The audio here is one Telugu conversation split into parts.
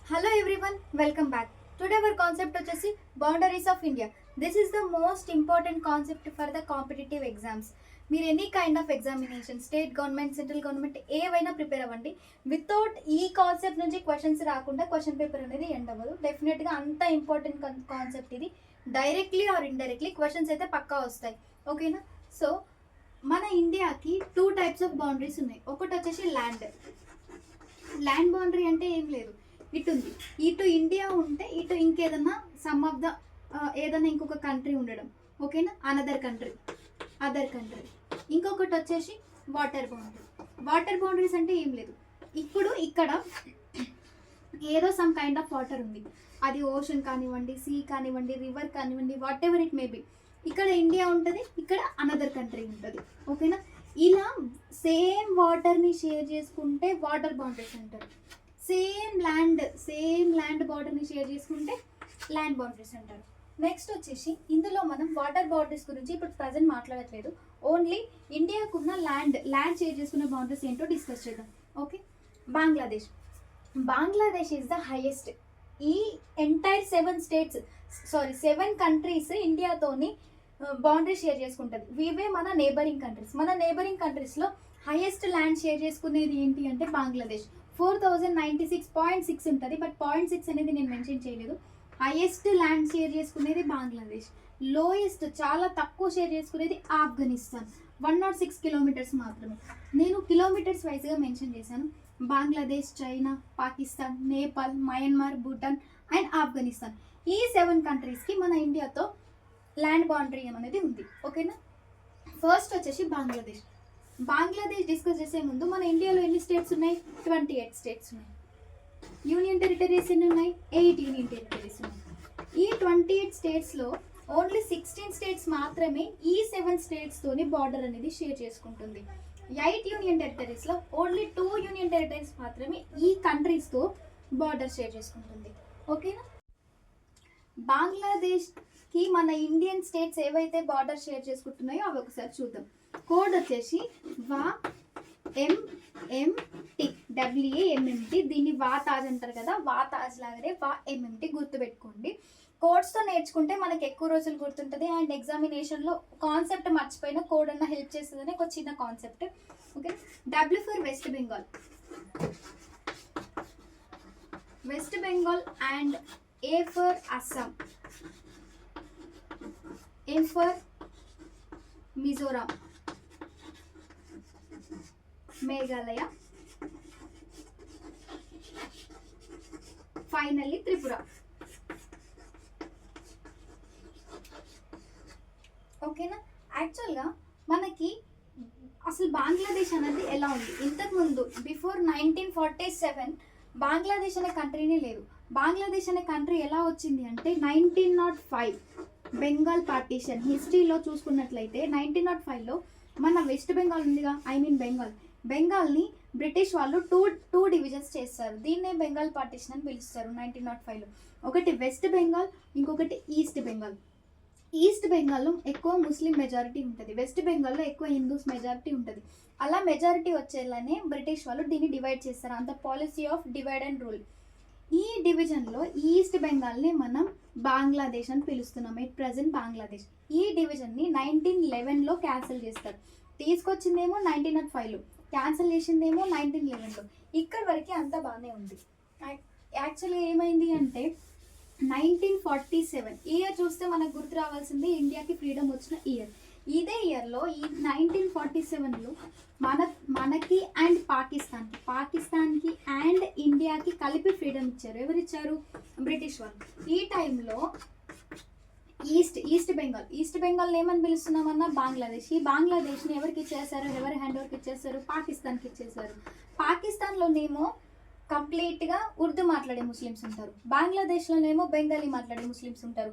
Hello everyone, welcome back. Today our concept వచ్చేసి boundaries of India. This is the most important concept for the competitive exams. మీరు any kind of examination, state government, central government ఏవైనా ప్రిపేర్ అవ్వండి. వితౌట్ ఈ కాన్సెప్ట్ నుంచి క్వశ్చన్స్ రాకుండా క్వశ్చన్ పేపర్ అనేది ఎండ్ అవ్వదు. డెఫినెట్గా అంత ఇంపార్టెంట్ కాన్సెప్ట్ ఇది. డైరెక్ట్లీ ఆర్ ఇండైరెక్ట్లీ క్వశ్చన్స్ అయితే పక్కా వస్తాయి. ఓకేనా? సో మన ఇండియాకి 2 టైప్స్ ఆఫ్ బౌండరీస్ ఉన్నాయి. ఒకటి వచ్చేసి ల్యాండ్ బౌండరీ అంటే ఏం లేదు, ఇటు ఉంది. ఇటు ఇండియా ఉంటే ఇటు ఇంకేదన్నా సమ్ ఆఫ్ ద ఏదైనా ఇంకొక కంట్రీ ఉండడం. ఓకేనా? Other country. ఇంకొకటి వచ్చేసి వాటర్ బౌండరీస్ అంటే ఏం లేదు. ఇప్పుడు ఇక్కడ ఏదో సమ్ కైండ్ ఆఫ్ వాటర్ ఉంది, అది ఓషన్ కానివ్వండి, సీ కానివ్వండి, రివర్ కానివ్వండి, what ever it may be. ఇక్కడ ఇండియా ఉంటుంది, ఇక్కడ అనదర్ కంట్రీ ఉంటుంది. ఓకేనా? ఇలా సేమ్ వాటర్ని షేర్ చేసుకుంటే వాటర్ బౌండరీస్ అంటారు. సేమ్ ల్యాండ్ బార్డర్ని షేర్ చేసుకుంటే ల్యాండ్ బౌండరీస్ అంటారు. నెక్స్ట్ వచ్చేసి ఇందులో మనం వాటర్ బౌండరీస్ గురించి ఇప్పుడు ప్రజెంట్ మాట్లాడట్లేదు. ఓన్లీ ఇండియాకున్న ల్యాండ్ షేర్ చేసుకున్న బౌండరీస్ ఏంటో డిస్కస్ చేద్దాం. Okay, Bangladesh is the highest. ఈ ఎంటైర్ 7 కంట్రీస్ ఇండియాతోని బౌండరీ షేర్ చేసుకుంటుంది. ఇవే మన నేబరింగ్ కంట్రీస్లో హైయెస్ట్ ల్యాండ్ షేర్ చేసుకునేది ఏంటి అంటే బంగ్లాదేశ్. 4096.6 ఉంటుంది, బట్ 0.6 అనేది నేను మెన్షన్ చేయలేదు. హైయెస్ట్ ల్యాండ్ షేర్ చేసుకునేది బంగ్లాదేశ్. లోయెస్ట్ చాలా తక్కువ షేర్ చేసుకునేది ఆఫ్ఘనిస్తాన్, 106 కిలోమీటర్స్ మాత్రమే. నేను కిలోమీటర్స్ వైజ్గా మెన్షన్ చేశాను. Bangladesh, China, Pakistan, Nepal, Myanmar, Bhutan and Afghanistan. ఈ 7 కంట్రీస్కి మన ఇండియాతో ల్యాండ్ బౌండరీ అనేది ఉంది. ఓకేనా? ఫస్ట్ వచ్చేసి బంగ్లాదేశ్ డిస్కస్ చేసే ముందు మన ఇండియాలో ఎన్ని స్టేట్స్ ఉన్నాయి? 28 స్టేట్స్ ఉన్నాయి. యూనియన్ టెరిటరీస్ ఎన్ని ఉన్నాయి? 8 యూనియన్ టెరిటరీస్ ఉన్నాయి. ఈ 28 స్టేట్స్లో ఓన్లీ 16 స్టేట్స్ మాత్రమే ఈ 7 స్టేట్స్తోని బార్డర్ అనేది షేర్ చేసుకుంటుంది. 8 యూనియన్ టెరిటరీస్లో ఓన్లీ 2 యూనియన్ టెరిటరీస్ మాత్రమే ఈ కంట్రీస్తో బార్డర్ షేర్ చేసుకుంటుంది. ఓకేనా? బంగ్లాదేశ్కి మన ఇండియన్ స్టేట్స్ ఏవైతే బార్డర్ షేర్ చేసుకుంటున్నాయో అవి ఒకసారి చూద్దాం. కోడ్ వచ్చేసి WAMMT. దీన్ని వాతాజ్ అంటారు కదా, వాతాజ్ లాగానే MMT గుర్తుపెట్టుకోండి. కోడ్స్తో నేర్చుకుంటే మనకి ఎక్కువ రోజులు గుర్తుంటుంది అండ్ ఎగ్జామినేషన్లో కాన్సెప్ట్ మర్చిపోయిన కోడ్ అన్న హెల్ప్ చేస్తుందని ఒక చిన్న concept. Okay, W for West Bengal and A for Assam, M for Mizoram, Meghalaya, finally Tripura. ఓకేనా? యాక్చువల్గా మనకి అసలు బంగ్లాదేశ్ అనేది ఎలా ఉంది? ఇంతకుముందు బిఫోర్ 1947 బంగ్లాదేశ్ అనే కంట్రీనే లేదు. బంగ్లాదేశ్ అనే కంట్రీ ఎలా వచ్చింది అంటే 1905 బెంగాల్ పార్టీషన్. హిస్టరీలో చూసుకున్నట్లయితే 1905లో మన వెస్ట్ బెంగాల్ ఉందిగా, బెంగాల్ని బ్రిటిష్ వాళ్ళు టూ డివిజన్స్ చేస్తారు. దీన్నే బెంగాల్ పార్టీషన్ అని పిలుస్తారు 1905లో. ఒకటి వెస్ట్ బెంగాల్, ఇంకొకటి ఈస్ట్ బెంగాల్లో ఎక్కువ ముస్లిం మెజారిటీ ఉంటుంది, వెస్ట్ బెంగాల్లో ఎక్కువ హిందూస్ మెజారిటీ ఉంటుంది. అలా మెజారిటీ వచ్చేలానే బ్రిటిష్ వాళ్ళు దీన్ని డివైడ్ చేస్తారు. అంత policy of divide and rule. ఈ డివిజన్లో ఈస్ట్ బెంగాల్ని మనం బంగ్లాదేశ్ అని పిలుస్తున్నాం. At present Bangladesh. ఈ డివిజన్ని 1911లో క్యాన్సిల్ చేస్తారు. తీసుకొచ్చిందేమో 1905లో, క్యాన్సిల్ చేసిందేమో 1911లో. ఇక్కడ వరకు అంతా బాగానే ఉంది. యాక్చువల్గా ఏమైంది అంటే 1947 ఇయర్ చూస్తే మనకు గుర్తు రావాల్సింది ఇండియాకి ఫ్రీడమ్ వచ్చిన ఇయర్. ఇదే ఇయర్లో ఈ 1947లో మనకి అండ్ పాకిస్తాన్కి అండ్ ఇండియాకి కలిపి ఫ్రీడమ్ ఇచ్చారు. ఎవరిచ్చారు? బ్రిటిష్ వాళ్ళు. ఈ టైంలో ఈస్ట్ బెంగాల్ ఏమని పిలుస్తున్నామన్నా బంగ్లాదేశ్. ఈ బంగ్లాదేశ్ని ఎవరికి ఇచ్చేసారు? ఎవరి హ్యాండ్ ఓవర్కి ఇచ్చేసారు? పాకిస్తాన్కి ఇచ్చేసారు. పాకిస్తాన్లోనేమో కంప్లీట్గా ఉర్దూ మాట్లాడే ముస్లిమ్స్ ఉంటారు, బంగ్లాదేశ్లోనేమో బెంగాలీ మాట్లాడే ముస్లిమ్స్ ఉంటారు.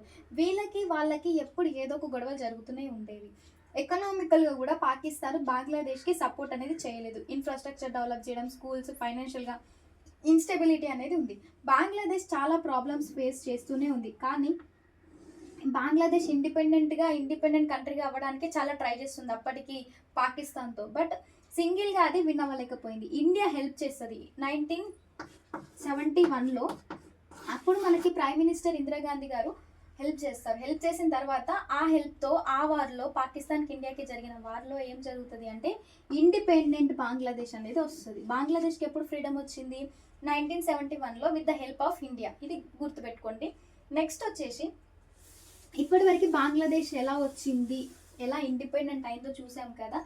వాళ్ళకి ఎప్పుడు ఏదో ఒక గొడవలు జరుగుతూనే ఉండేవి. ఎకనామికల్గా కూడా పాకిస్తాన్ బంగ్లాదేశ్కి సపోర్ట్ అనేది చేయలేదు. ఇన్ఫ్రాస్ట్రక్చర్ డెవలప్ చేయడం, స్కూల్స్, ఫైనాన్షియల్గా ఇన్స్టెబిలిటీ అనేది ఉంది. బంగ్లాదేశ్ చాలా ప్రాబ్లమ్స్ ఫేస్ చేస్తూనే ఉంది. కానీ బంగ్లాదేశ్ ఇండిపెండెంట్ కంట్రీగా అవ్వడానికి చాలా ట్రై చేస్తుంది అప్పటికి పాకిస్తాన్తో. బట్ సింగిల్గా అది విన్ అవ్వలేకపోయింది. ఇండియా హెల్ప్ చేస్తుంది. 1971లో అప్పుడు మనకి ప్రైమ్ మినిస్టర్ ఇందిరాగాంధీ గారు హెల్ప్ చేస్తారు. హెల్ప్ చేసిన తర్వాత ఆ హెల్ప్తో ఆ వార్లో, పాకిస్తాన్కి ఇండియాకి జరిగిన వార్లో ఏం జరుగుతుంది అంటే ఇండిపెండెంట్ బంగ్లాదేశ్ అనేది వస్తుంది. బంగ్లాదేశ్కి ఎప్పుడు ఫ్రీడమ్ వచ్చింది? 1971లో with the help of India. ఇది గుర్తుపెట్టుకోండి. నెక్స్ట్ వచ్చేసి ఇప్పటివరకు బంగ్లాదేశ్ ఎలా వచ్చింది, ఎలా ఇండిపెండెంట్ అయిందో చూసాం కదా.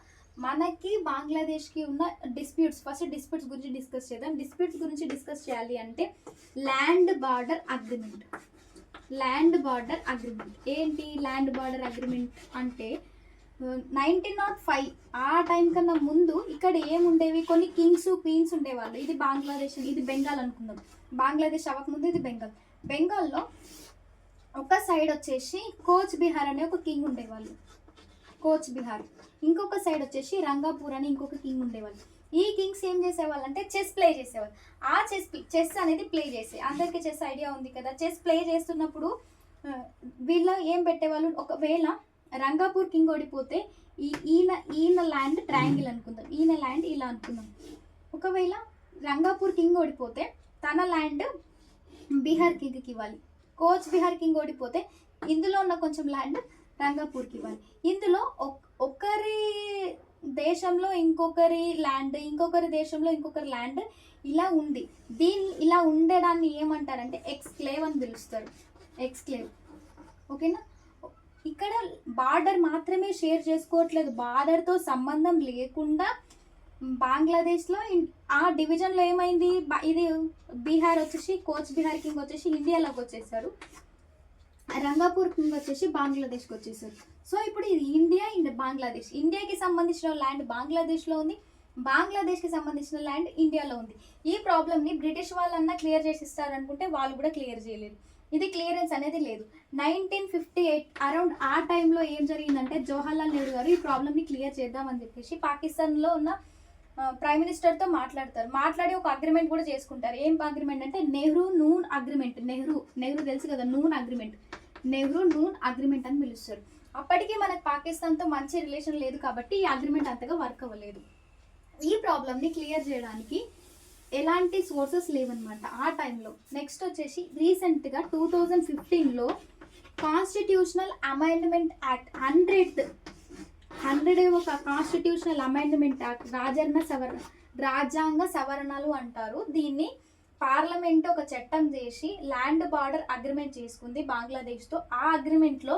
మనకి బంగ్లాదేశ్కి ఉన్న డిస్ప్యూట్స్, ఫస్ట్ డిస్ప్యూట్స్ గురించి డిస్కస్ చేద్దాం. డిస్ప్యూట్స్ గురించి డిస్కస్ చేయాలి అంటే land border agreement. Land border agreement ఏంటి? ల్యాండ్ బార్డర్ అగ్రిమెంట్ అంటే 1905 ఆ టైం కన్నా ముందు ఇక్కడ ఏముండేవి? కొన్ని కింగ్స్, క్వీన్స్ ఉండేవాళ్ళు. ఇది బంగ్లాదేశ్, ఇది బెంగాల్ అనుకుందాం. బంగ్లాదేశ్ అవ్వకముందు ఇది బెంగాల్. బెంగాల్లో ఒక సైడ్ వచ్చేసి కోచ్ బిహార్ అనే ఒక కింగ్ ఉండేవాళ్ళు, కోచ్ బిహార్. ఇంకొక సైడ్ వచ్చేసి రంగాపూర్ అని ఇంకొక కింగ్ ఉండేవాళ్ళు. ఈ కింగ్స్ ఏం చేసేవాళ్ళు అంటే చెస్ ప్లే చేసేవాళ్ళు. ఆ చెస్ అనేది ప్లే చేసే, అందరికీ చెస్ ఐడియా ఉంది కదా. చెస్ ప్లే చేస్తున్నప్పుడు వీళ్ళు ఏం పెట్టేవాళ్ళు? ఒకవేళ రంగాపూర్ కింగ్ ఓడిపోతే ఈయన ల్యాండ్ ట్రయాంగిల్ అనుకుందాం, ఈయన ల్యాండ్ ఇలా అనుకుందాం. ఒకవేళ రంగాపూర్ కింగ్ ఓడిపోతే తన ల్యాండ్ బీహార్ కింగ్కి ఇవ్వాలి. కోచ్ బిహార్ కింగ్ ఓడిపోతే ఇందులో ఉన్న కొంచెం ల్యాండ్ రంగాపూర్కి ఇవ్వాలి. ఇందులో ఒకరి దేశంలో ఇంకొకరి ల్యాండ్, ఇంకొకరి దేశంలో ఇంకొకరి ల్యాండ్ ఇలా ఉంది. ఇలా ఉండడాన్ని ఏమంటారంటే ఎక్స్క్లేవ్ అని పిలుస్తారు. ఎక్స్క్లేవ్. ఓకేనా? ఇక్కడ బార్డర్ మాత్రమే షేర్ చేసుకోవట్లేదు, బార్డర్తో సంబంధం లేకుండా బంగ్లాదేశ్లో ఆ డివిజన్లో ఏమైంది? ఇది బీహార్ వచ్చేసి కోచ్ బిహార్ కింగ్ వచ్చేసి ఇండియాలోకి వచ్చేసారు, రంగాపూర్ కింగ్ వచ్చేసి బంగ్లాదేశ్కి వచ్చేసారు. సో ఇప్పుడు ఇది ఇండియా అండ్ బంగ్లాదేశ్. ఇండియాకి సంబంధించిన ల్యాండ్ బంగ్లాదేశ్లో ఉంది, బంగ్లాదేశ్కి సంబంధించిన ల్యాండ్ ఇండియాలో ఉంది. ఈ ప్రాబ్లమ్ని బ్రిటిష్ వాళ్ళన్నా క్లియర్ చేసి ఇస్తారనుకుంటే వాళ్ళు కూడా క్లియర్ చేయలేరు. ఇది క్లియరెన్స్ అనేది లేదు. 1958 అరౌండ్ ఆ టైంలో ఏం జరిగిందంటే జవహర్లాల్ నెహ్రూ గారు ఈ ప్రాబ్లమ్ని క్లియర్ చేద్దామని చెప్పేసి పాకిస్తాన్లో ఉన్న ప్రైమ్ మినిస్టర్తో మాట్లాడి ఒక అగ్రిమెంట్ కూడా చేసుకుంటారు. ఏం అగ్రిమెంట్ అంటే నెహ్రూ నూన్ అగ్రిమెంట్. నెహ్రూ తెలుసు కదా, noon agreement. Nehru noon agreement అని పిలుస్తారు. అప్పటికి మనకు పాకిస్తాన్తో మంచి రిలేషన్ లేదు కాబట్టి ఈ అగ్రిమెంట్ అంతగా వర్క్ అవ్వలేదు. ఈ ప్రాబ్లమ్ని క్లియర్ చేయడానికి ఎలాంటి సోర్సెస్ లేవన్నమాట ఆ టైంలో. నెక్స్ట్ వచ్చేసి రీసెంట్గా 2015లో కాన్స్టిట్యూషనల్ అమెండ్మెంట్ యాక్ట్ 100 ఒక కాన్స్టిట్యూషనల్ అమెండ్మెంట్ యాక్ట్, రాజ్యాంగ సవరణలు అంటారు దీన్ని. పార్లమెంట్ ఒక చట్టం చేసి ల్యాండ్ బార్డర్ అగ్రిమెంట్ చేసుకుంది బంగ్లాదేశ్తో. ఆ అగ్రిమెంట్లో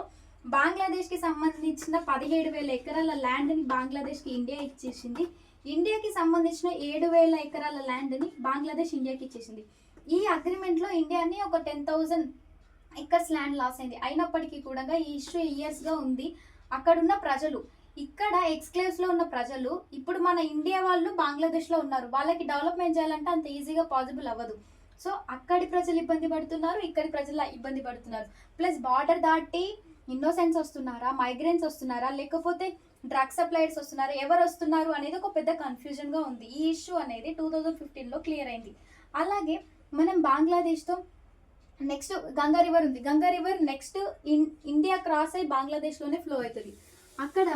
బంగ్లాదేశ్కి సంబంధించిన 17,000 ఎకరాల ల్యాండ్ని బంగ్లాదేశ్కి ఇండియా ఇచ్చేసింది. ఇండియాకి సంబంధించిన 7,000 ఎకరాల ల్యాండ్ని బంగ్లాదేశ్ ఇండియాకి ఇచ్చేసింది. ఈ అగ్రిమెంట్లో ఇండియాని ఒక 10,000 ఎకర్స్ ల్యాండ్ లాస్ అయింది. అయినప్పటికీ కూడా ఈ ఇష్యూ ఇయర్స్గా ఉంది. అక్కడున్న ప్రజలు, ఇక్కడ ఎక్స్క్లేవ్స్లో ఉన్న ప్రజలు, ఇప్పుడు మన ఇండియా వాళ్ళు బంగ్లాదేశ్లో ఉన్నారు, వాళ్ళకి డెవలప్మెంట్ చేయాలంటే అంత ఈజీగా పాసిబుల్ అవ్వదు. సో అక్కడి ప్రజలు ఇబ్బంది పడుతున్నారు, ఇక్కడి ప్రజలు ఇబ్బంది పడుతున్నారు. ప్లస్ బార్డర్ దాటి ఇన్నోసెంట్స్ వస్తున్నారా, మైగ్రెంట్స్ వస్తున్నారా, లేకపోతే డ్రగ్ సప్లైర్స్ వస్తున్నారా, ఎవరు వస్తున్నారు అనేది ఒక పెద్ద కన్ఫ్యూజన్గా ఉంది. ఈ ఇష్యూ అనేది 2015లో క్లియర్ అయింది. అలాగే మనం బంగ్లాదేశ్తో నెక్స్ట్ గంగా రివర్ ఉంది. Ganga river next India cross అయ్యి బంగ్లాదేశ్లోనే ఫ్లో అవుతుంది. అక్కడ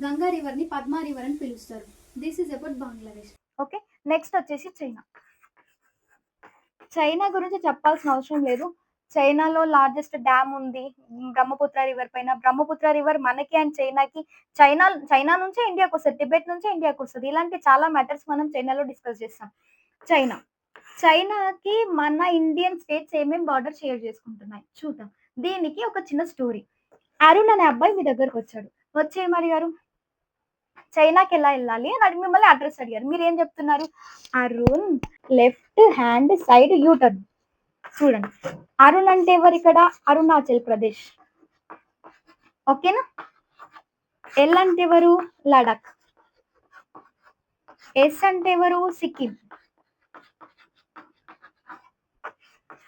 గంగా రివర్ని పద్మా రివర్ అని పిలుస్తారు. This is about Bangladesh. Okay, next వచ్చేసి చైనా గురించి చెప్పాల్సిన అవసరం లేదు. చైనాలో లార్జెస్ట్ డ్యామ్ ఉంది బ్రహ్మపుత్ర రివర్ పైన. బ్రహ్మపుత్ర రివర్ మనకి అండ్ చైనాకి, చైనా నుంచే ఇండియాకి వస్తుంది, టిబెట్ నుంచే ఇండియాకి వస్తుంది. ఇలాంటి చాలా మ్యాటర్స్ మనం చైనాలో డిస్కస్ చేస్తాం. చైనాకి మన ఇండియన్ స్టేట్స్ ఏమేమి బార్డర్ షేర్ చేసుకుంటున్నాయి చూద్దాం. దీనికి ఒక చిన్న స్టోరీ. అరుణ్ అనే అబ్బాయి మీ దగ్గరకు వచ్చాడు. వచ్చి ఏమడిగారు? చైనాకి ఎలా వెళ్ళాలి అని మిమ్మల్ని అడ్రస్ అడిగారు. మీరు ఏం చెప్తున్నారు? Arun left hand side U turn. చూడండి, అరుణ్ అంటే ఎవరు? ఇక్కడ అరుణాచల్ ప్రదేశ్. ఓకేనా? ఎల్ అంటే ఎవరు? లడాక్. ఎస్ అంటే ఎవరు? సిక్కిం.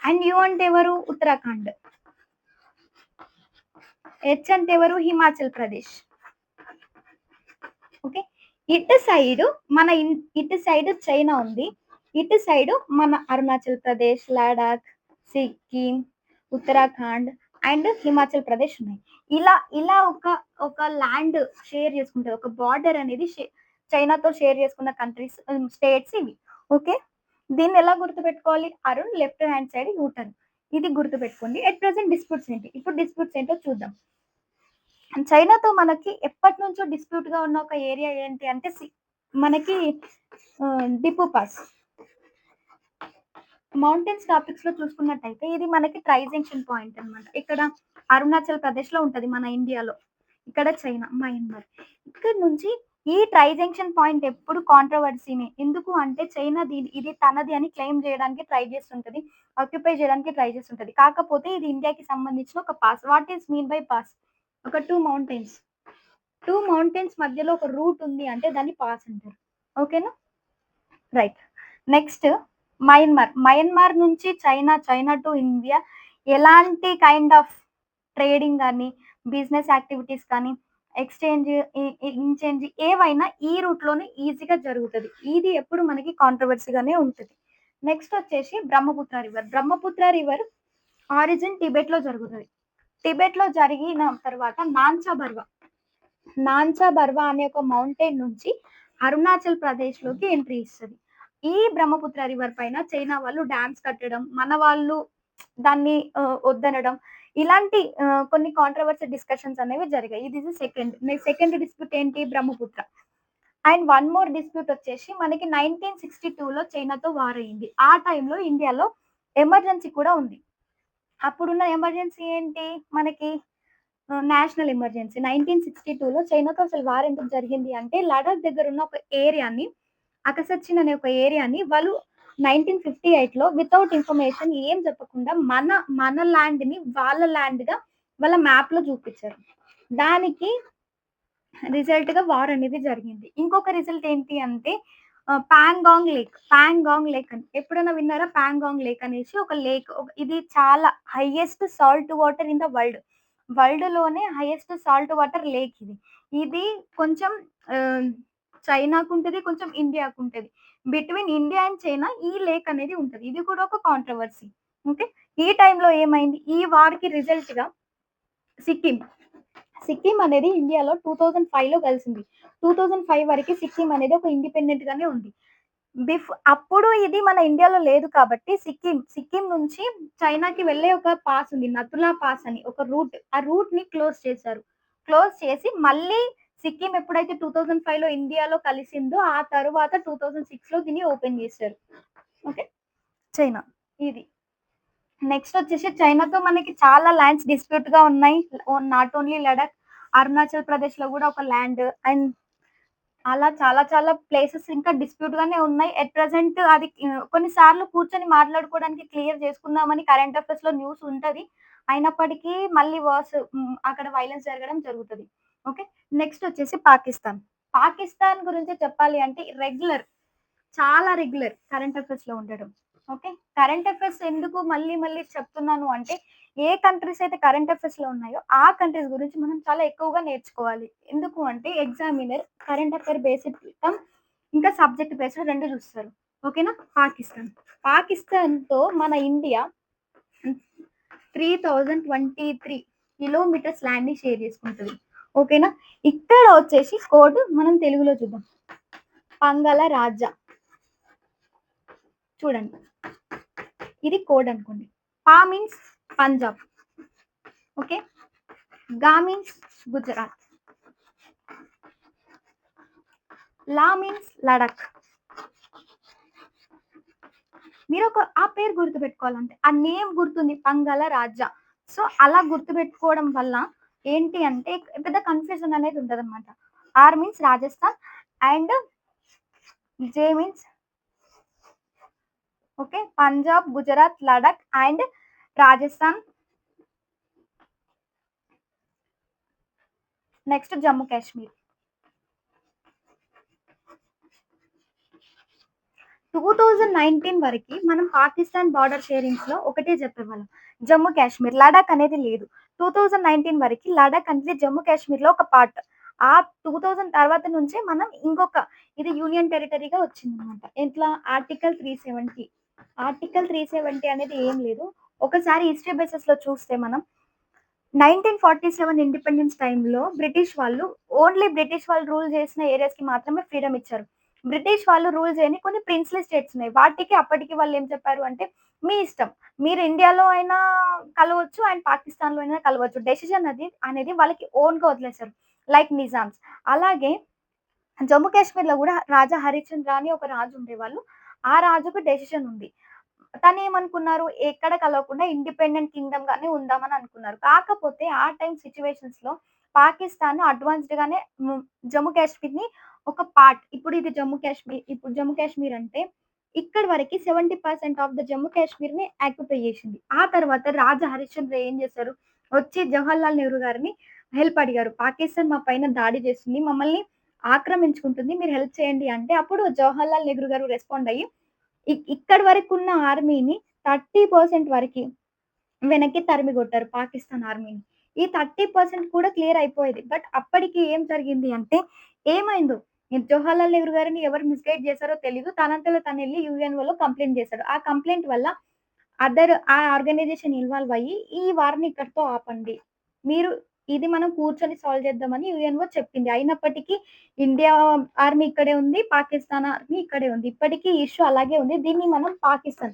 అండ్ యూ అంటే ఎవరు? ఉత్తరాఖండ్. హెచ్ అంటే ఎవరు? హిమాచల్ ప్రదేశ్. ఓకే, ఇటు సైడ్ చైనా ఉంది, ఇటు సైడ్ మన అరుణాచల్ ప్రదేశ్, లడాక్, సిక్కిం, ఉత్తరాఖండ్ అండ్ హిమాచల్ ప్రదేశ్ ఉన్నాయి. ఇలా ఒక ల్యాండ్ షేర్ చేసుకుంటారు. ఒక బార్డర్ అనేది చైనాతో షేర్ చేసుకున్న కంట్రీస్, స్టేట్స్ ఇవి. ఓకే, దీన్ని ఎలా గుర్తుపెట్టుకోవాలి? Arun left hand side U turn. ఇది గుర్తుపెట్టుకోండి. ఎట్ ప్రెజెంట్ డిస్ప్యూట్స్ ఏంటి? ఇప్పుడు డిస్ప్యూట్స్ ఏంటో చూద్దాం. చైనాతో మనకి ఎప్పటినుంచో డిస్ప్యూట్‌గా ఉన్న ఒక ఏరియా ఏంటి అంటే మనకి డిపో పాస్. మౌంటైన్స్ టాపిక్స్‌లో చూసుకున్నట్టయితే ఇది మనకి ట్రై జంక్షన్ పాయింట్ అన్నమాట. ఇక్కడ అరుణాచల్ ప్రదేశ్‌లో ఉంటది మన ఇండియాలో. ఇక్కడ చైనా, మయన్మార్. ఇక్కడి నుంచి ఈ ట్రై జంక్షన్ పాయింట్ ఎప్పుడు కాంట్రోవర్సీనే. ఎందుకు అంటే చైనా ఇది తనది అని క్లెయిమ్ చేయడానికి ట్రై చేస్తుంటది. ఆక్యుపై చేయడానికి ట్రై చేస్తుంటది. కాకపోతే ఇది ఇండియాకి సంబంధించిన ఒక pass. What is mean by pass? ఒక 2 మౌంటైన్స్. 2 మౌంటైన్స్ మధ్యలో ఒక రూట్ ఉంది అంటే దాన్ని పాస్ అంటారు. ఓకేనా? రైట్. Next Myanmar. మయన్మార్ నుంచి చైనా, చైనా టు ఇండియా ఎలాంటి కైండ్ ఆఫ్ ట్రేడింగ్ గాని, బిజినెస్ యాక్టివిటీస్ కానీ, ఎక్స్‌చేంజ్, ఇన్‌చేంజ్ ఏవైనా ఈ రూట్‌లోనే ఈజీగా జరుగుతది. ఇది ఎప్పుడు మనకి కాంట్రోవర్సీగానే ఉంటది. నెక్స్ట్ వచ్చేసి Brahmaputra river. Brahmaputra river origin టిబెట్‌లో జరుగుతది. టిబెట్‌లో జరిగిన తర్వాత నాంచా బర్వా అనే ఒక మౌంటైన్ నుంచి అరుణాచల్ ప్రదేశ్‌లోకి ఎంట్రీ ఇస్తది. ఈ బ్రహ్మపుత్ర రివర్ పైన చైనా వాళ్ళు డ్యామ్స్ కట్టడం, మన వాళ్ళు దాన్ని వద్దనడం, ఇలాంటి కొన్ని కాంట్రోవర్సీ డిస్కషన్స్ అనేవి జరిగాయి. ఇది సెకండ్. సెకండ్ డిస్ప్యూట్ ఏంటి? Brahmaputra. And one more dispute వచ్చేసి మనకి 1962లో చైనాతో వార్ అయింది. ఆ టైంలో ఇండియాలో ఎమర్జెన్సీ కూడా ఉంది. అప్పుడున్న ఎమర్జెన్సీ ఏంటి? మనకి నేషనల్ ఎమర్జెన్సీ. 1962లో చైనాతో అసలు వార్ ఎందుకు జరిగింది అంటే, లడాక్ దగ్గరున్న ఒక ఏరియాని, అకసచ్చిన్ అనే ఒక ఏరియాని వాళ్ళు 1958లో వితౌట్ ఇన్ఫర్మేషన్ ఏం చెప్పకుండా మన ల్యాండ్‌ని వాళ్ళ ల్యాండ్‌గా వాళ్ళ మ్యాప్‌లో చూపిచ్చారు. దానికి రిజల్ట్‌గా వార్ అనేది జరిగింది. ఇంకొక రిజల్ట్ ఏంటి అంటే పాంగాంగ్ లేక్. పాంగాంగ్ లేక్ అని. ఎప్పుడైనా విన్నారా? పాంగాంగ్ లేక్ అనేసి ఒక లేక్. ఇది చాలా highest salt water in the world. వరల్డ్‌లోనే హైయెస్ట్ సాల్ట్ వాటర్ లేక్ ఇది. ఇది కొంచెం ఆహ్, చైనాకుంటది, కొంచెం ఇండియాకుంటది. బిట్వీన్ ఇండియా అండ్ చైనా ఈ లేక్ అనేది ఉంటది. ఇది కూడా ఒక కాంట్రోవర్సీ. ఓకే. ఈ టైంలో ఏమైంది? ఈ వార్‌కి రిజల్ట్‌గా సిక్కిం. సిక్కిం అనేది ఇండియాలో 2005లో కలిసింది. 2005 వరకి సిక్కిం అనేది ఒక ఇండిపెండెంట్ గానే ఉంది. అప్పుడు ఇది మన ఇండియాలో లేదు కాబట్టి సిక్కిం నుంచి చైనాకి వెళ్ళే ఒక పాస్ ఉంది. నతులా పాస్ అని ఒక రూట్. ఆ రూట్‌ని క్లోజ్ చేశారు. క్లోజ్ చేసి మళ్ళీ సిక్కిం ఎప్పుడైతే 2005లో ఇండియాలో కలిసిందో ఆ తరువాత 2006లో దీన్ని ఓపెన్ చేశారు. ఓకే. చైనా. ఇది. నెక్స్ట్ వచ్చేసి చైనాతో మనకి చాలా ల్యాండ్స్ డిస్ప్యూట్‌గా ఉన్నాయి. నాట్ ఓన్లీ లడఖ్, అరుణాచల్ ప్రదేశ్‌లో గూడా ఒక ల్యాండ్ అండ్ అలా చాలా చాలా ప్లేసెస్ ఇంకా డిస్ప్యూట్‌గానే ఉన్నాయి. ఎట్ ప్రెజెంట్ అది కొన్ని సార్లు కూర్చొని మాట్లాడుకోవడానికి క్లియర్ చేసుకుందామని కరెంట్ అఫైర్స్‌లో న్యూస్ ఉంటది. అయినప్పటికీ మళ్ళీ అక్కడ వయలెన్స్ జరగడం జరుగుతది. ఓకే. నెక్స్ట్ వచ్చేసి పాకిస్తాన్. పాకిస్తాన్ గురించి చెప్పాలి అంటే చాలా రెగ్యులర్ కరెంట్ అఫైర్స్‌లో ఉండడం. ఓకే. కరెంట్ అఫైర్స్ ఎందుకు మళ్ళీ మళ్ళీ చెప్తున్నాను అంటే, ఏ కంట్రీస్ అయితే కరెంట్ అఫైర్స్‌లో ఉన్నాయో, ఆ కంట్రీస్ గురించి మనం చాలా ఎక్కువగా నేర్చుకోవాలి. ఎందుకు అంటే ఎగ్జామినర్ కరెంట్ అఫైర్ బేస్డ్ ఇంకా సబ్జెక్ట్ బేస్డ్ 2 చూస్తారు. ఓకేనా? పాకిస్తాన్. పాకిస్తాన్‌తో మన ఇండియా 3023 కిలోమీటర్స్ ల్యాండ్‌ని షేర్ చేసుకుంటది. ఓకేనా? ఇక్కడ వచ్చేసి కోడ్ మనం తెలుగులో చూద్దాం. పంగల రాజ్య. చూడండి. ఇది కోడ్ అనుకోండి. పా మీన్స్ పంజాబ్. ఓకే. గా మీన్స్ గుజరాత్. లా మీన్స్ లడఖ్. మీరు ఆ పేరు గుర్తుపెట్టుకోవాలంటే ఆ నేమ్ గుర్తుంది పంగల రాజా. సో అలా గుర్తుపెట్టుకోవడం వల్ల ఏంటి అంటే పెద్ద కన్ఫ్యూజన్ అనేది ఉండదన్నమాట. R means Rajasthan and J means okay Punjab, Gujarat, Ladakh and Rajasthan. Next Jammu Kashmir. 2019 వరకి మనం పాకిస్తాన్ బార్డర్ షేరింగ్స్‌లో ఒకటే చెప్పేవాళ్ళం. జమ్మూ కాశ్మీర్. లడాక్ అనేది లేదు. 2019 వరకి లడాక్ అనేది జమ్మూ కాశ్మీర్‌లో ఒక పార్ట్. ఆ 2000 తర్వాత నుంచే మనం ఇది యూనియన్ టెరిటరీగా వచ్చిందనమాట. ఎట్లా? ఆర్టికల్ 370. ఆర్టికల్ 370 అనేది ఏం లేదు. ఒకసారి హిస్టరీ బేసిస్‌లో చూస్తే మనం 1947 ఇండిపెండెన్స్ టైమ్‌లో బ్రిటిష్ వాళ్ళు రూల్ చేసిన ఏరియాస్‌కి మాత్రమే ఫ్రీడమ్ ఇచ్చారు. బ్రిటిష్ వాళ్ళు రూల్ చేయని కొన్ని ప్రిన్స్లీ స్టేట్స్ ఉన్నాయి. వాటికి అప్పటికి వాళ్ళు ఏం చెప్పారు అంటే, మీ ఇష్టం. మీరు ఇండియాలో అయినా కలవచ్చు అండ్ పాకిస్తాన్‌లో అయినా కలవచ్చు. డెసిషన్ అనేది వాళ్ళకి ఓన్‌గా వదిలేసారు. లైక్ నిజామ్స్. అలాగే జమ్మూ కాశ్మీర్‌లో గూడా రాజా హరిశ్చంద్ర అని ఒక రాజు ఉండేవాళ్ళు. ఆ రాజుకు డెసిషన్ ఉంది. తనేమనుకున్నారు, ఎక్కడ కలవకుండా ఇండిపెండెంట్ కింగ్‌డమ్‌గానే ఉందామని అనుకున్నారు. కాకపోతే ఆ టైమ్ సిట్యుయేషన్స్‌లో పాకిస్తాన్ అడ్వాన్స్‌డ్‌గానే జమ్మూ కాశ్మీర్‌ని ఒక పార్ట్ ఇప్పుడు జమ్మూ కాశ్మీర్ అంటే ఇక్కడి వరకి 70% ఆఫ్ ద జమ్మూ కాశ్మీర్‌ని ఆక్యుపై చేసింది. ఆ తర్వాత రాజా హరిశ్చంద్ర ఏం చేశారు, వచ్చి జవహర్లాల్ నెహ్రూ గారిని హెల్ప్ అడిగారు. పాకిస్తాన్ మా పైన దాడి చేస్తుంది. మమ్మల్ని ఆక్రమించుకుంటుంది. మీరు హెల్ప్ చేయండి అంటే అప్పుడు జవహర్లాల్ నెహ్రూ గారు రెస్పాండ్ అయ్యి ఇక్కడి వరకున్న ఆర్మీని 30% వరకి వెనక్కి తరిమి కొట్టారు పాకిస్తాన్ ఆర్మీని. ఈ 30% కూడా క్లియర్ అయిపోయేది. బట్ అప్పటికి ఏం జరిగింది అంటే ఏమైందో జవహర్లాల్ నెహ్రూ గారిని ఎవరు మిస్‌గైడ్ చేసారో తెలీదు. తనంతట తనెళ్లి యూఎన్ఓలో కంప్లెయింట్ చేసాడు. ఆ కంప్లెయింట్ వల్ల ఆ ఆర్గనైజేషన్ ఇన్వాల్వ్ అయ్యి, ఈ వార్‌ని ఇక్కడితో ఆపండి. మీరు ఇది మనం కూర్చొని సాల్వ్ చేద్దామని యూఎన్ఓ చెప్పింది. అయినప్పటికీ ఇండియా ఆర్మీ ఇక్కడే ఉంది. పాకిస్తాన్ ఆర్మీ ఇక్కడే ఉంది. ఇప్పటికి ఇష్యూ అలాగే ఉంది. దీన్ని మనం పాకిస్తాన్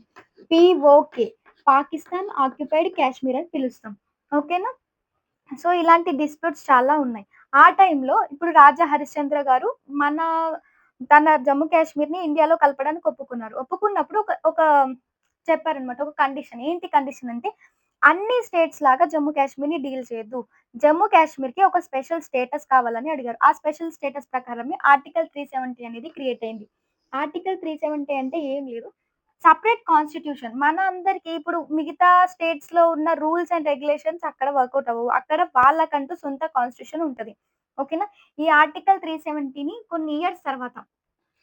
పీఓకే పాకిస్తాన్ ఆక్యుపైడ్ కాశ్మీర్ అని పిలుస్తాం. ఓకేనా? సో, ఇలాంటి డిస్ప్యూట్స్ చాలా ఉన్నాయి. ఆ టైంలో ఇప్పుడు రాజా హరిశ్చంద్ర గారు మన తన జమ్మూ కాశ్మీర్‌ని ఇండియాలో కలపడానికి ఒప్పుకున్నారు. ఒప్పుకున్నప్పుడు ఒక ఒక చెప్పారనమాట. ఒక కండిషన్. ఏంటి కండిషన్ అంటే, అన్ని స్టేట్స్ లాగా జమ్మూ కాశ్మీర్‌ని డీల్ చేయొద్దు. జమ్మూ కాశ్మీర్‌కి ఒక స్పెషల్ స్టేటస్ కావాలని అడిగారు. ఆ స్పెషల్ స్టేటస్ ప్రకారమే ఆర్టికల్ 370 అనేది క్రియేట్ అయింది. ఆర్టికల్ 370 అంటే ఏం లేదు. Separate constitution. మన అందరికి ఇప్పుడు మిగతా స్టేట్స్‌లో ఉన్న రూల్స్ అండ్ రెగ్యులేషన్స్ అక్కడ వర్కౌట్ అవ్వవు. అక్కడ వాళ్ళకంటూ సొంత కాన్స్టిట్యూషన్ ఉంటది. ఓకేనా? ఈ ఆర్టికల్ 370ని కొన్ని ఇయర్స్ తర్వాత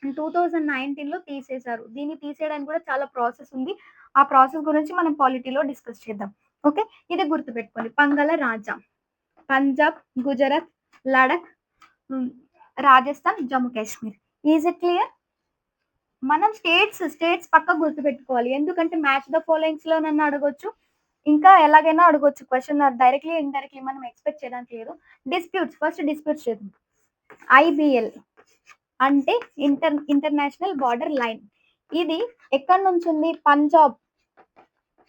2019లో తీసేశారు. దీన్ని తీసేయడానికి కూడా చాలా ప్రాసెస్ ఉంది. ఆ ప్రాసెస్ గురించి మనం పాలిటీలో డిస్కస్ చేద్దాం. ఓకే. ఇది గుర్తుపెట్టుకోండి. పంగల రాజా, పంజాబ్, గుజరాత్, లడఖ్, హ్మ్, Rajasthan, Jammu Kashmir. Is it clear? మనం స్టేట్స్ పక్కకు గుర్తుపెట్టుకోవాలి. ఎందుకంటే మ్యాచ్ ద ఫాలోయింగ్స్‌లో నన్ను అడగొచ్చు. ఇంకా ఎలాగైనా అడగొచ్చు. క్వెషన్ డైరెక్ట్‌లీ, ఇండైరెక్ట్‌లీ మనం ఎక్స్‌పెక్ట్ చేయడానికి లేదు. ఫస్ట్ డిస్ప్యూట్స్ చేద్దాం. ఐబీఎల్ అంటే ఇంటర్నేషనల్ బార్డర్ లైన్. ఇది ఎక్కడి నుంచుంది?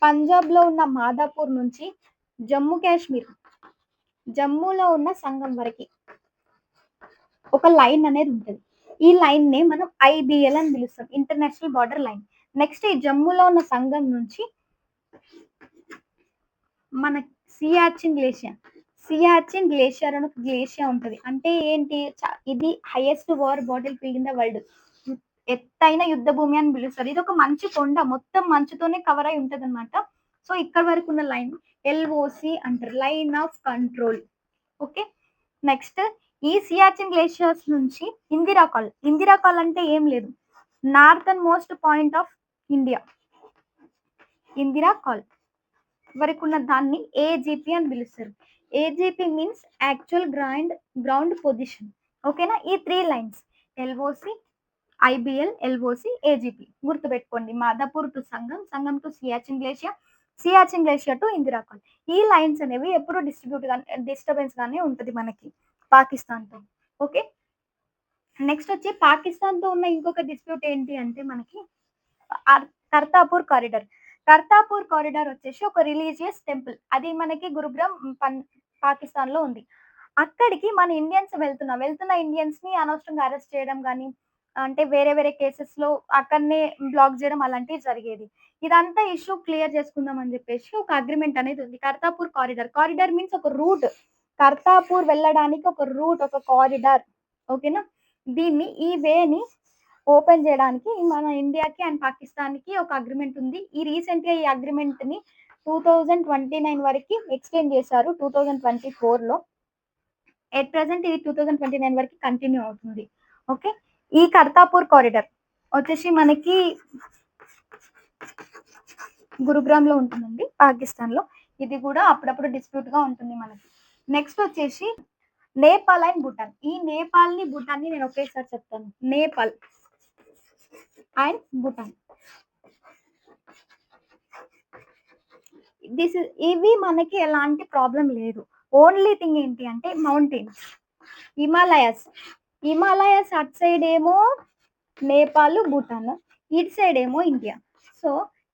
పంజాబ్‌లో ఉన్న మాదాపూర్ నుంచి జమ్మూ కాశ్మీర్, జమ్మూలో ఉన్న సంగం వరకి ఒక లైన్ అనేది ఉంటది. ఈ లైన్‌నే మనం ఐబీఎల్ అని పిలుస్తాం. International border line. నెక్స్ట్ ఈ జమ్మూలో ఉన్న సంగం నుంచి మన సియాచిన్ గ్లేషియర్ అని ఒక గ్లేషియర్ ఉంటది. అంటే ఏంటి? ఇది highest war bottle field in the world. ఎత్తైన యుద్ధ భూమి అని పిలుస్తారు. ఇది ఒక మంచు కొండ. మొత్తం మంచుతోనే కవర్ అయి ఉంటదనమాట. సో, ఇక్కడి వరకు ఉన్న లైన్ ఎల్ఓసి అంటారు. Line of control. Okay. Next ఈ సియాచిన్ గ్లేషియర్స్ నుంచి ఇందిరా కాల్ అంటే ఏం లేదు. Northern most point of India. Indira Col వరకున్న దాన్ని ఏజీపీ అని పిలుస్తారు. AGP means actual ground position. ఓకేనా? ఈ 3 lines LOC, IBL, LOC, AGP గుర్తుపెట్టుకోండి. Madhapur to Sangam, Sangam to Siachen glacier to Indira Col. ఈ లైన్స్ అనేవి ఎప్పుడు డిస్టర్బెన్స్ గానే ఉంటది మనకి పాకిస్తాన్‌తో. ఓకే. నెక్స్ట్ వచ్చి పాకిస్తాన్‌తో ఉన్న ఇంకొక డిస్ప్యూట్ ఏంటి అంటే మనకి కర్తాపూర్ కారిడార్. కర్తాపూర్ కారిడార్ వచ్చేసి ఒక రిలీజియస్ టెంపుల్. అది మనకి గురుగ్రామ్ పాకిస్తాన్‌లో ఉంది. అక్కడికి మన ఇండియన్స్ వెళ్తున్న ఇండియన్స్‌ని అనవసరంగా అరెస్ట్ చేయడం గాని, అంటే వేరే వేరే కేసెస్‌లో అక్కడనే బ్లాక్ చేయడం అలాంటివి జరిగేది. ఇదంతా ఇష్యూ క్లియర్ చేసుకుందాం అని చెప్పేసి ఒక అగ్రీమెంట్ అనేది ఉంది. కర్తాపూర్ కారిడార్. కారిడార్ మీన్స్ ఒక రూట్. కర్తాపూర్ వెళ్ళడానికి ఒక రూట్, ఒక కారిడార్. ఓకేనా? ఈ వేని ఓపెన్ చేయడానికి మన ఇండియాకి అండ్ పాకిస్తాన్‌కి ఒక అగ్రీమెంట్ ఉంది. రీసెంట్‌గా ఈ అగ్రీమెంట్‌ని 2029 వరకి ఎక్స్‌టెండ్ చేశారు. 2024లో. ఎట్ ప్రెజెంట్ ఇది 2029 వరకి కంటిన్యూ అవుతుంది. ఓకే. ఈ కర్తాపూర్ కారిడార్ వచ్చేసి మనకి గురుగ్రామ్‌లో ఉంటుందండి పాకిస్తాన్‌లో. ఇది కూడా అప్పుడప్పుడు డిస్ప్యూట్‌గా ఉంటుంది మనకి. నెక్స్ట్ వచ్చేసి నేపాల్ అండ్ భూటాన్. ఈ నేపాల్‌ని, భూటాన్‌ని నేను ఒకేసారి చెప్తాను. నేపాల్ అండ్ భూటాన్. ఇవి మనకి ఎలాంటి ప్రాబ్లమ్ లేదు. ఓన్లీ థింగ్ ఏంటి అంటే మౌంటైన్స్. హిమాలయాస్. హిమాలయాస్ అటు సైడ్ ఏమో నేపాల్, భూటాన్. ఇటు సైడ్ ఏమో ఇండియా. సో,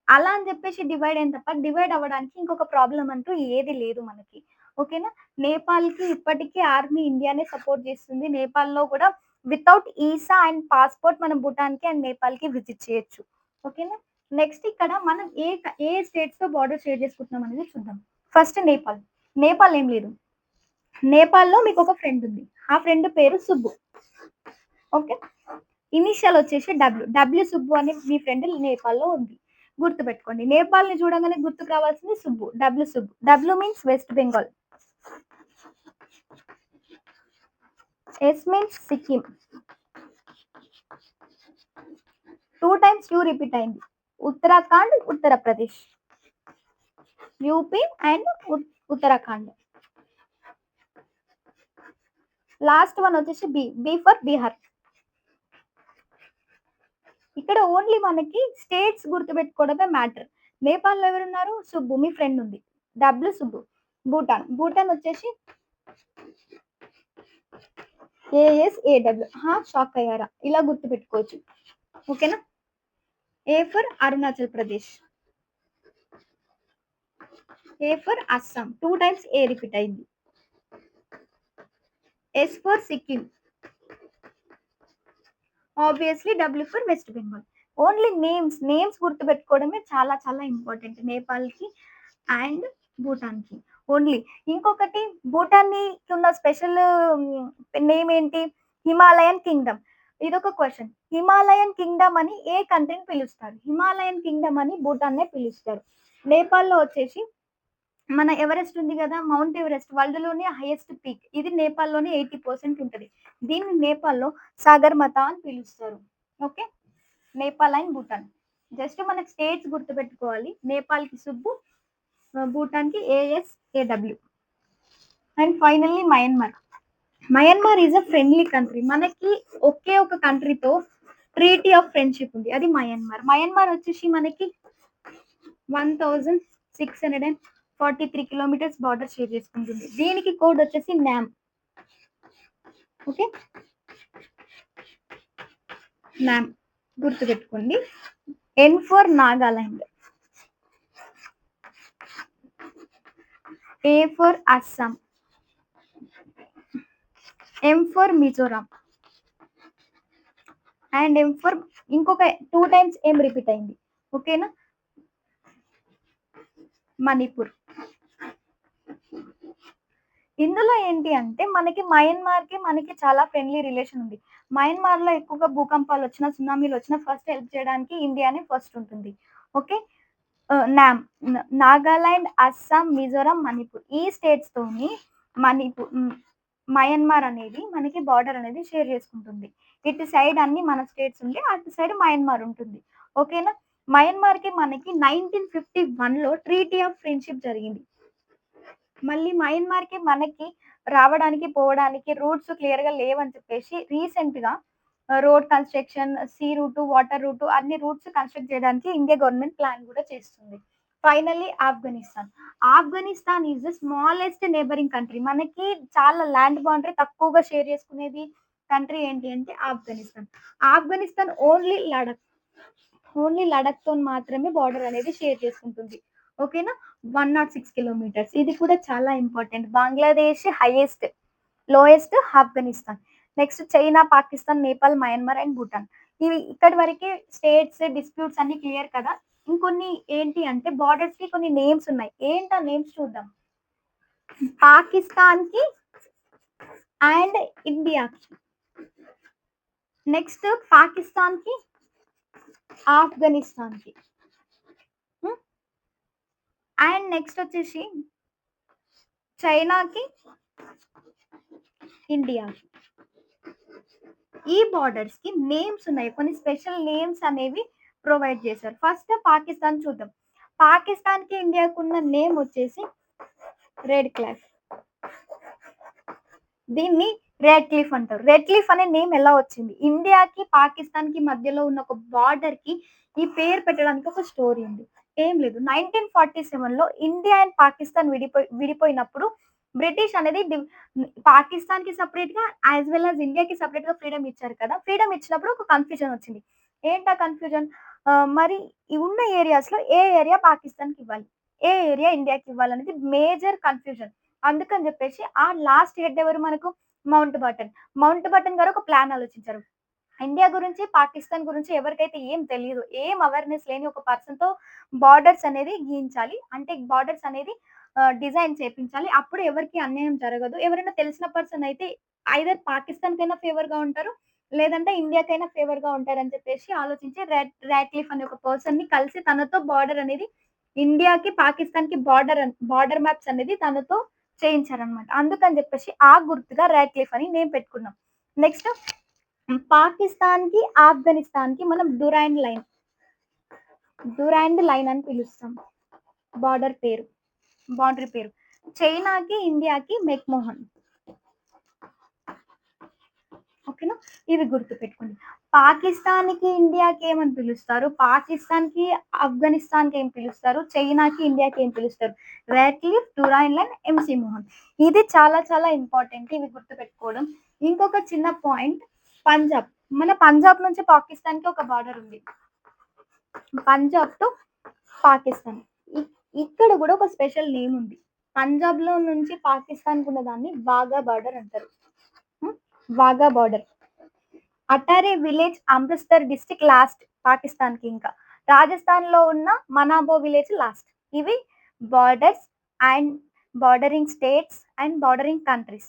అలా అని చెప్పేసి డివైడ్ అయింది తప్ప, డివైడ్ అవ్వడానికి ఇంకొక ప్రాబ్లమ్ అంటూ ఏది లేదు మనకి. ఓకేనా? నేపాల్‌కి ఇప్పటికీ ఆర్మీ ఇండియానే సపోర్ట్ చేస్తుంది. నేపాల్‌లో కూడా వితౌట్ ఈసా అండ్ పాస్‌పోర్ట్ మనం భూటాన్‌కి అండ్ నేపాల్‌కి విజిట్ చేయొచ్చు. ఓకేనా? నెక్స్ట్ ఇక్కడ మనం ఏ స్టేట్స్‌తో బార్డర్ షేర్ చేసుకుంటున్నాం అనేది చూద్దాం. ఫస్ట్ నేపాల్. నేపాల్ ఏం లేదు. నేపాల్‌లో మీకొక ఫ్రెండ్ ఉంది. ఆ ఫ్రెండ్ పేరు సుబ్బు. ఓకే. ఇనీషియల్ వచ్చేసి డబ్ల్యూ. డబ్ల్యూ సుబ్బు అనే మీ ఫ్రెండ్ నేపాల్‌లో ఉంది. గుర్తుపెట్టుకోండి. నేపాల్‌ని చూడంగానే గుర్తుకు రావాల్సింది Subbu. W Subbu. W means West Bengal. S means Sikkim. 2 times U repeat అయింది. Uttarakhand, Uttar Pradesh. UP and Uttarakhand. Last one వచ్చేసి బి. B for Bihar. ఇక్కడ ఓన్లీ మనకి స్టేట్స్ గుర్తుపెట్టుకోవడమే మ్యాటర్. నేపాల్‌లో ఎవరున్నారు? సుబ్బు మీ ఫ్రెండ్ ఉంది. డబ్ల్యూ సుబ్బు. భూటాన్. భూటాన్ వచ్చేసి ఏఎస్ఏడబ్ల్యూ. షాక్ అయ్యారా? ఇలా గుర్తుపెట్టుకోవచ్చు. ఓకేనా? A for Arunachal Pradesh. A for Assam. 2 times A repeat అయింది. S for Sikkim. Obviously W for West Bengal. Only names గుర్తుపెట్టుకోవడమే చాలా చాలా ఇంపార్టెంట్ నేపాల్‌కి అండ్ భూటాన్‌కి. ఓన్లీ. ఇంకొకటి భూటాన్‌ని ఉన్న స్పెషల్ నేమ్ ఏంటి? Himalayan kingdom. ఇదొక క్వెషన్. హిమాలయన్ కింగ్డమ్ అని ఏ కంట్రీని పిలుస్తారు? హిమాలయన్ కింగ్డమ్ అని భూటాన్నే పిలుస్తారు. నేపాల్‌లో వచ్చేసి మన ఎవరెస్ట్ ఉంది గదా! మౌంట్ ఎవరెస్ట్ వరల్డ్‌లోనే హైయెస్ట్ పీక్. ఇది నేపాల్‌లోనే 80% ఉంటది. దీన్ని నేపాల్‌లో సాగర్‌మాతా అని పిలుస్తారు. Okay. Nepal and Bhutan. Just మనకి స్టేట్స్ గుర్తుపెట్టుకోవాలి. నేపాల్‌కి సుబ్బు, భూటాన్‌కి ASAW. And finally Myanmar. Myanmar is a friendly country. మనకి ఒకే ఒక కంట్రీతో ట్రీటీ ఆఫ్ ఫ్రెండ్‌షిప్ ఉంది. అది మయన్మార్. మయన్మార్ వచ్చేసి మనకి 1643 కిలోమీటర్స్ బార్డర్ షేర్ చేసుకుంటుంది. దీనికి కోడ్ వచ్చేసి నామ్. ఓకే. నామ్ గుర్తుపెట్టుకోండి. N for Nagaland. A for Assam. M for Mizoram. And M for ఇంకొక 2 టైమ్స్ ఎం రిపీట్ అయింది. ఓకేనా? మణిపూర్. ఇందులో ఏంటి అంటే మనకి మయన్మార్‌కి మనకి చాలా ఫ్రెండ్లీ రిలేషన్ ఉంది. మయన్మార్‌లో ఎక్కువగా భూకంపాలొచ్చినా, సునామీలొచ్చినా ఫస్ట్ హెల్ప్ చేయడానికి ఇండియానే ఫస్ట్ ఉంటుంది. ఓకే. నామ్. నాగాలాండ్, అస్సాం, మిజోరాం, మణిపూర్. ఈ స్టేట్స్‌తోని మయన్మార్ అనేది మనకి బార్డర్ అనేది షేర్ చేసుకుంటుంది. ఇటు సైడ్ అన్ని మన స్టేట్స్ ఉండి, అటు సైడ్ మయన్మార్ ఉంటుంది. ఓకేనా? మయన్మార్‌కి మనకి 1951లో ట్రీటీ ఆఫ్ ఫ్రెండ్‌షిప్ జరిగింది. మళ్ళీ మయన్మార్‌కి మనకి రావడానికి, పోవడానికి రూట్స్ క్లియర్‌గా లేవని చెప్పేసి రీసెంట్‌గా road construction, sea route, water route అన్ని రూట్స్ కన్‌స్ట్రక్ట్ చేయడానికి ఇండియా గవర్నమెంట్ ప్లాన్ కూడా చేస్తుంది. Finally Afghanistan. Afghanistan is the smallest neighbouring country. మనకి చాలా ల్యాండ్ బౌండరీ తక్కువగా షేర్ చేసుకునేది కంట్రీ ఏంటి అంటే ఆఫ్ఘనిస్తాన్. ఆఫ్ఘనిస్తాన్ ఓన్లీ లడఖ్‌తోని మాత్రమే బార్డర్ అనేది షేర్ చేసుకుంటుంది. ఓకేనా? 106 కిలోమీటర్స్. ఇది కూడా చాలా important. Bangladesh highest, lowest Afghanistan. Next China, Pakistan, Nepal, Myanmar and Bhutan. ఇవి ఇక్కడి వరకే స్టేట్స్, డిస్ప్యూట్స్ అన్నీ క్లియర్ కదా! ఇంకొన్ని ఏంటి అంటే బార్డర్స్‌కి కొన్ని నేమ్స్ ఉన్నాయి. ఏంటా నేమ్స్ చూద్దాం. పాకిస్తాన్‌కి అండ్ ఇండియాకి. నెక్స్ట్ పాకిస్తాన్‌కి, ఆఫ్ఘనిస్తాన్‌కి. హ్మ్. అండ్ నెక్స్ట్ వచ్చేసి చైనాకి, ఇండియాకి. ఈ బార్డర్స్‌కి నేమ్స్ ఉన్నాయి. కొన్ని స్పెషల్ నేమ్స్ అనేవి ప్రొవైడ్ చేశారు. ఫస్ట్ పాకిస్తాన్ చూద్దాం. పాకిస్తాన్‌కి, ఇండియాకున్న నేమ్ వచ్చేసి రెడ్ క్లిఫ్. దీన్ని రెడ్ క్లిఫ్ అంటారు. రెడ్ క్లిఫ్ అనే నేమ్ ఎలా వచ్చింది? ఇండియాకి, పాకిస్తాన్‌కి మధ్యలో ఉన్న ఒక బార్డర్‌కి ఈ పేరు పెట్టడానికి ఒక స్టోరీ ఉంది. ఏం లేదు. 1947లో ఇండియా అండ్ పాకిస్తాన్ విడిపోయినప్పుడు బ్రిటిష్ అనేది పాకిస్తాన్‌కి సెపరేట్‌గా యాస్ వెల్ యాస్ ఇండియాకి సెపరేట్‌గా ఫ్రీడమ్ ఇచ్చారు కదా! ఫ్రీడమ్ ఇచ్చినప్పుడు ఒక కన్‌ఫ్యూజన్ వచ్చింది. ఏంటా కన్‌ఫ్యూజన్? మరి ఈ ఉన్న ఏరియాస్‌లో ఏ ఏరియా పాకిస్తాన్‌కి ఇవ్వాలి? ఏ ఏరియా ఇండియాకి ఇవ్వాలనేది మేజర్ కన్‌ఫ్యూజన్. అందుకని జెప్పేసి ఆ లాస్ట్ హెడ్ ఎవరు మనకు? మౌంట్ బాటన్. మౌంట్ బాటన్ గారు ఒక ప్లాన్ ఆలోచించారు. ఇండియా గురించి, పాకిస్తాన్ గురించి ఎవరికైతే ఏం తెలీదు. ఏం అవేర్‌నెస్ లేని ఒక పర్సన్‌తో బార్డర్స్ అనేది గీయించాలి. అంటే బార్డర్స్ అనేది డిజైన్ చేపించాలి. అప్పుడు ఎవరికీ అన్యాయం జరగదు. ఎవరైనా తెలిసిన పర్సన్ అయితే ఐదర్ పాకిస్తాన్‌కైనా ఫేవర్‌గా ఉంటారు. లేదంటే ఇండియాకైనా ఫేవర్‌గా ఉంటారని చెప్పేసి ఆలోచించి రాట్‌క్లిఫ్ అనే ఒక పర్సన్‌ని కలిసి తనతో బార్డర్ అనేది ఇండియాకి, పాకిస్తాన్‌కి బార్డర్ మ్యాప్స్ అనేది తనతో చేయించారనమాట. అందుకని చెప్పేసి ఆ గుర్తుగా రాట్‌క్లిఫ్ అని నేమ్ పెట్టుకున్నాం. నెక్స్ట్ పాకిస్తాన్‌కి, ఆఫ్ఘనిస్తాన్‌కి మనం డురాండ్ లైన్ అని పిలుస్తాం. బార్డర్ పేరు. బౌండరీ పేరు. చైనాకి, ఇండియాకి మెక్‌మోహన్. ఓకేనా? ఇవి గుర్తుపెట్టుకోండి. పాకిస్తాన్‌కి, ఇండియాకి ఏమని పిలుస్తారు? పాకిస్తాన్‌కి, ఆఫ్ఘనిస్తాన్‌కి ఏం పిలుస్తారు? చైనాకి, ఇండియాకి ఏం పిలుస్తారు? Ratcliffe, Durand line, MC Mohan. ఇది చాలా చాలా ఇంపార్టెంట్. ఇవి గుర్తుపెట్టుకోవడం. ఇంకొక చిన్న పాయింట్ పంజాబ్. మన పంజాబ్ నుంచి పాకిస్తాన్‌కి ఒక బార్డర్ ఉంది. పంజాబ్ టు పాకిస్తాన్. ఇ ఇక్కడ గూడా ఒక స్పెషల్ నేమ్ ఉంది. పంజాబ్‌లో నుంచి పాకిస్తాన్‌కున్న దాన్ని వాఘా బార్డర్ అంటారు. హ్మ్. Wagah border. Attari village Amritsar district last పాకిస్తాన్‌కి ఇంకా. రాజస్థాన్‌లో ఉన్న మనాబో విలేజ్ లాస్ట్. ఇవి borders and bordering states and bordering countries.